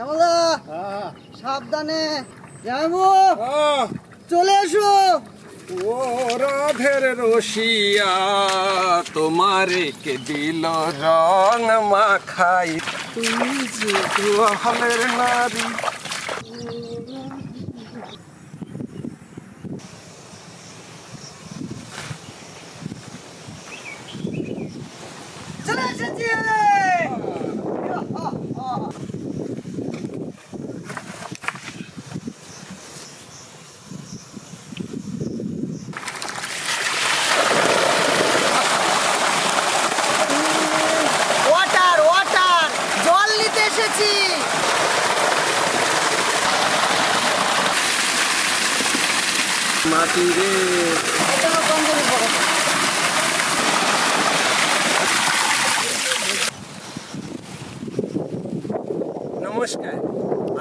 শ্যামলা সাবধানে যাবো, চলে এসো। ও রাধের রসিয়া তোমারে কে দিল রং মাখাই, তুমি যে দুয়ালের নারী। চলে এসেছি। ওয়াটার ওয়াটার, জল নিতে এসেছি। মাটি রে নমস্কার,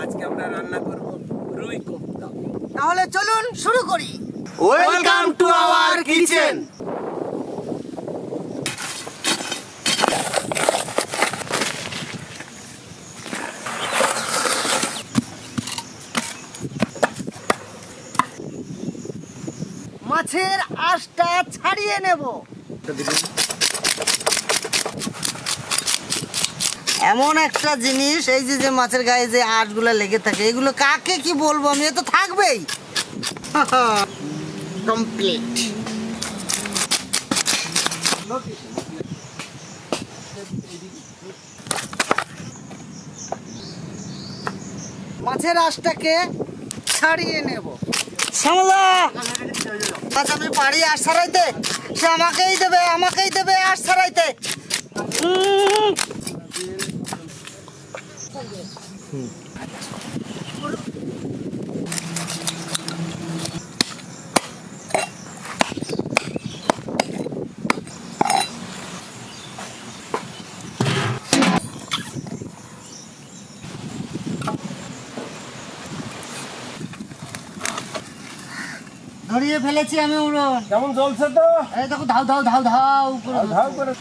আজকে আমরা রান্না করব রুই কোফতা। তাহলে চলুন শুরু করি। Welcome to our kitchen. মাছের আঁশটা ছাড়িয়ে নেব। এমন একটা জিনিস, এই যে মাছের গায়ে যে আঁশগুলো লেগে থাকে, এগুলো কাকে কি বলবো আমি, এ তো থাকবেই। কমপ্লিট। মাছের আঁশটাকে ছাড়িয়ে নেব। শ্যামলা, আজ আমি পারি আঁশ ছাড়াইতে, সে আমাকেই দেবে আঁশ ছাড়াইতে। ধরিয়ে ফেলেছি আমি উড়ন। কেমন জ্বলছে তো? এই দেখো, ধাও ধাও ধাও ধাও ধাও করে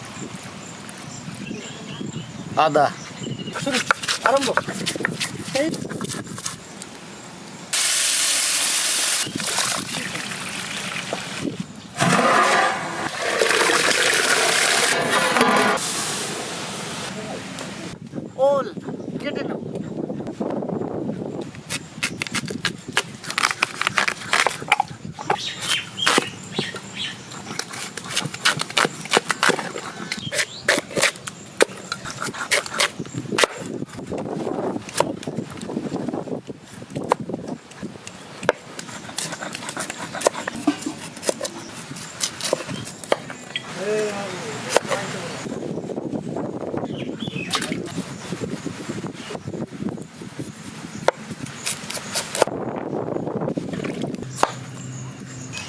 আদা আরম্ভ। ওল কেটে নাও।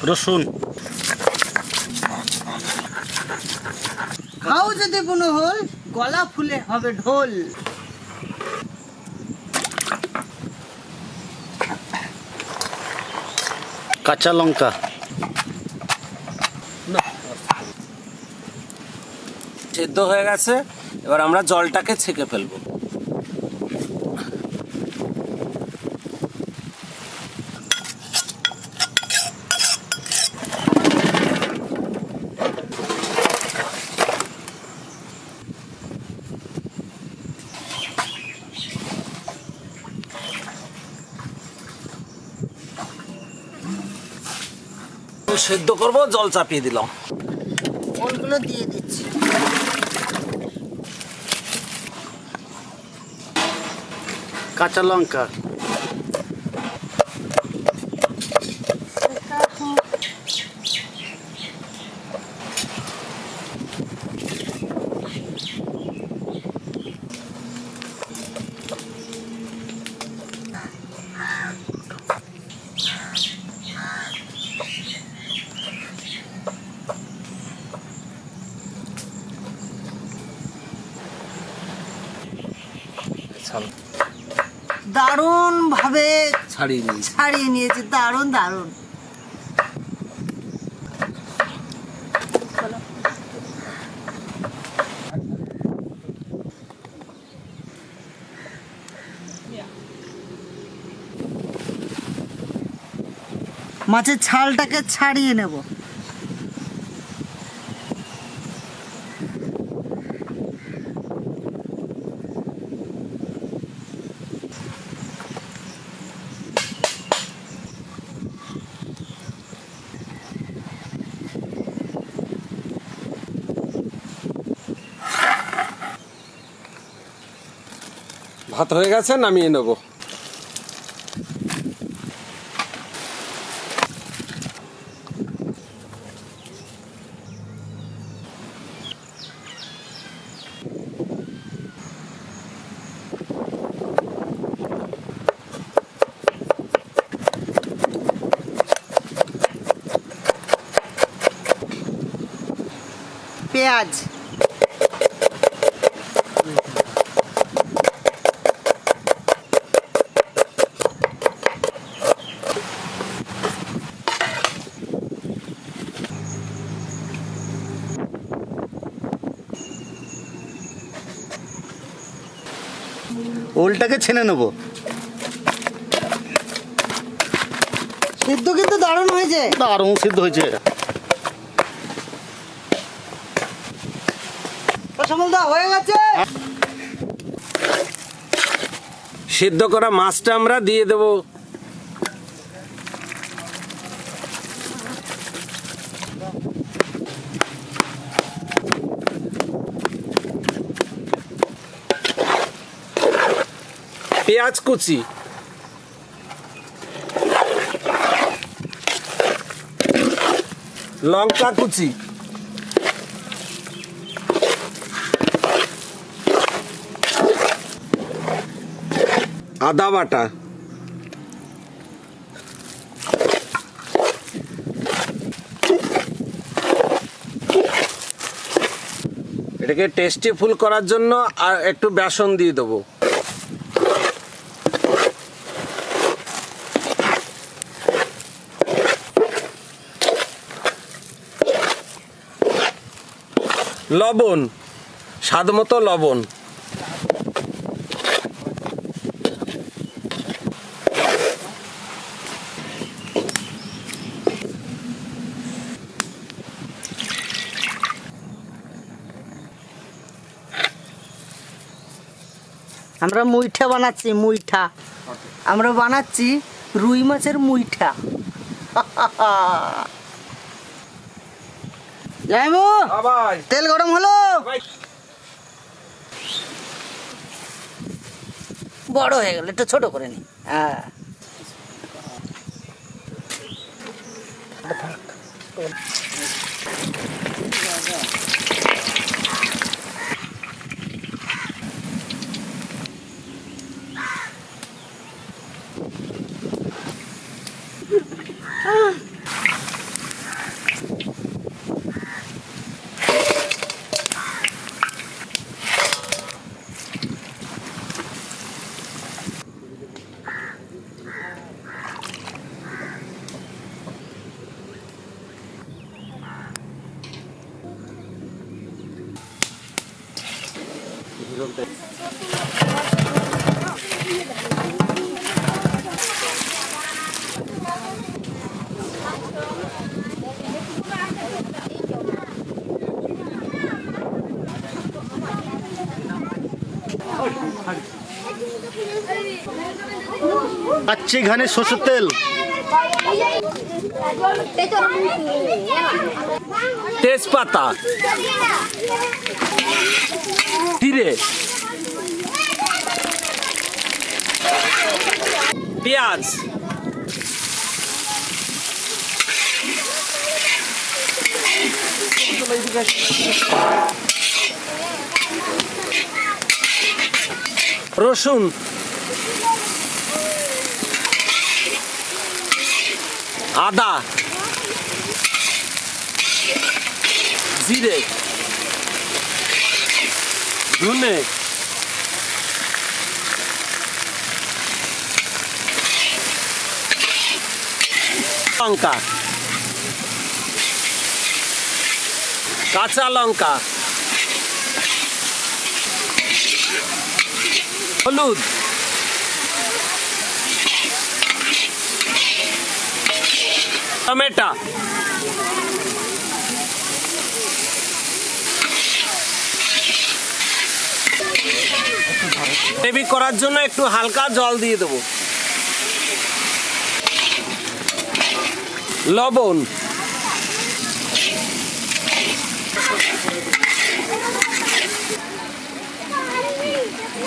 রসুন খাও যদি বুনো হল, গলা ফুলে হবে ঢোল। কাঁচা লঙ্কা সেদ্ধ হয়ে গেছে, এবার আমরা জলটাকে ছেঁকে ফেলবো। সেদ্ধ করব, জল চাপিয়ে দিলাম। ওলগুলো দিয়ে দিচ্ছি। কাঁচা লঙ্কা দারুণ ভাবে ছাড়িয়ে নিয়েছি, দারুণ দারুণ। মাছের ছালটাকে ছাড়িয়ে নেব। ভাত হয়ে গেছে, নামিয়ে নেব। পেঁয়াজ, ওলটাকে ছেনে নেব। সিদ্ধ কিন্তু দারুণ হয়েছে। দারুণ সিদ্ধ হয়েছে। সমলদা হয়ে গেছে। সিদ্ধ করা মাছটা আমরা দিয়ে দেব। পেঁয়াজ কুচি, লঙ্কা কুচি, আদা বাটা, এটাকে টেস্টি ফুল করার জন্য আর একটু বেসন দিয়ে দেবো। লবণ, স্বাদ মতো লবণ। আমরা মুইঠা বানাচ্ছি, মুইঠা। আমরা বানাচ্ছি রুই মাছের মুইঠা। যাইবো, তেল গরম হলো। বড় হয়ে গেল, একটু ছোট করে নি। হ্যাঁ, কাচ্চি ঘানি সরষের তেল, তেজপাতা, জিরে, পেঁয়াজ, রসুন, আদা, জিরে, ধনে, লঙ্কা, কাঁচা লঙ্কা, হলুদ, টমেটো, গ্রেভি করার জন্য একটু হালকা জল দিয়ে দেবো, লবণ,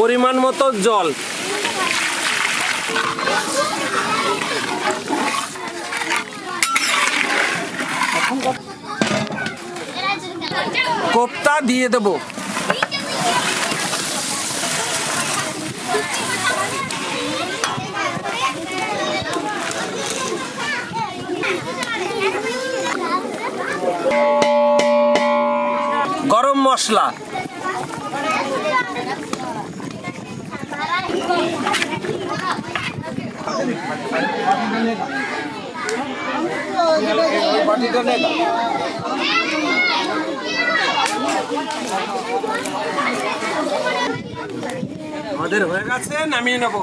পরিমাণ মতো জল, কোফতা দিয়ে দেবো, গরম মশলা, আমাদের হয়ে গেছে, নামিয়ে নেবো।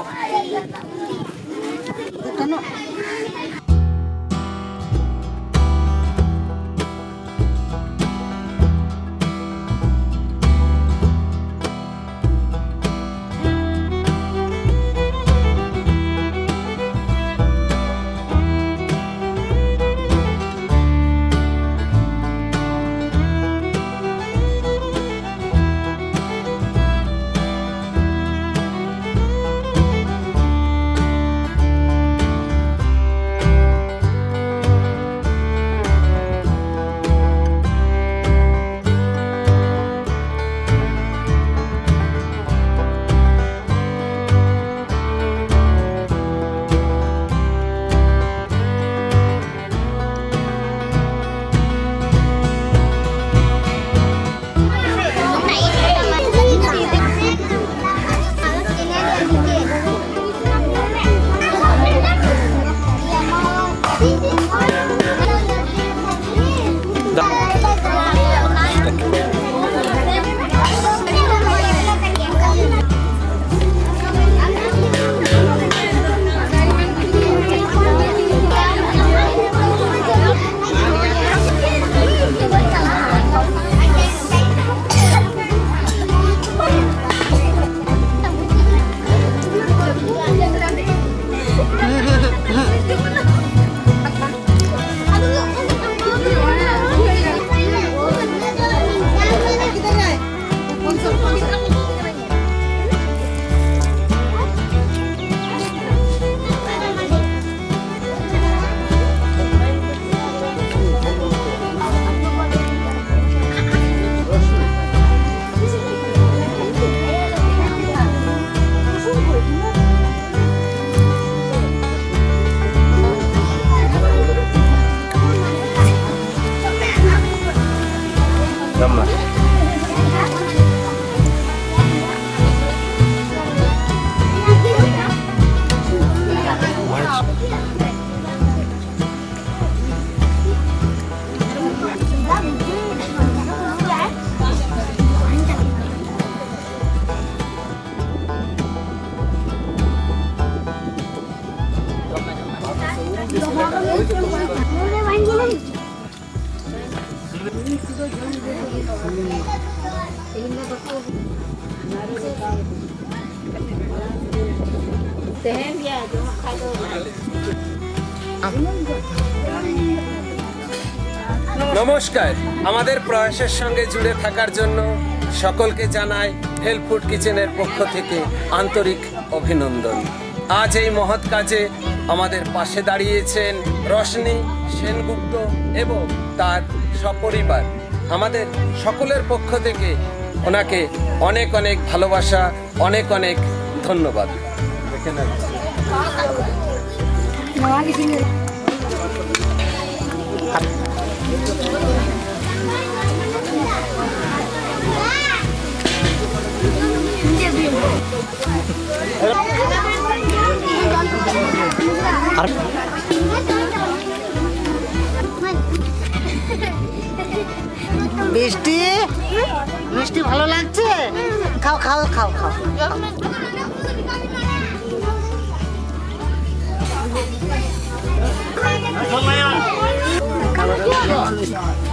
নমস্কার, আমাদের প্রয়াসের সঙ্গে জুড়ে থাকার জন্য সকলকে জানাই হেলথ ফুড কিচেনের পক্ষ থেকে আন্তরিক অভিনন্দন। আজ এই মহৎ কাজে আমাদের পাশে দাঁড়িয়েছেন রশনি সেনগুপ্ত এবং তার সপরিবার। আমাদের সকলের পক্ষ থেকে ওনাকে অনেক অনেক ভালোবাসা, অনেক অনেক ধন্যবাদ। মিষ্টি মিষ্টি ভালো লাগছে? খাও খাও খাও খাও। চল জিনিস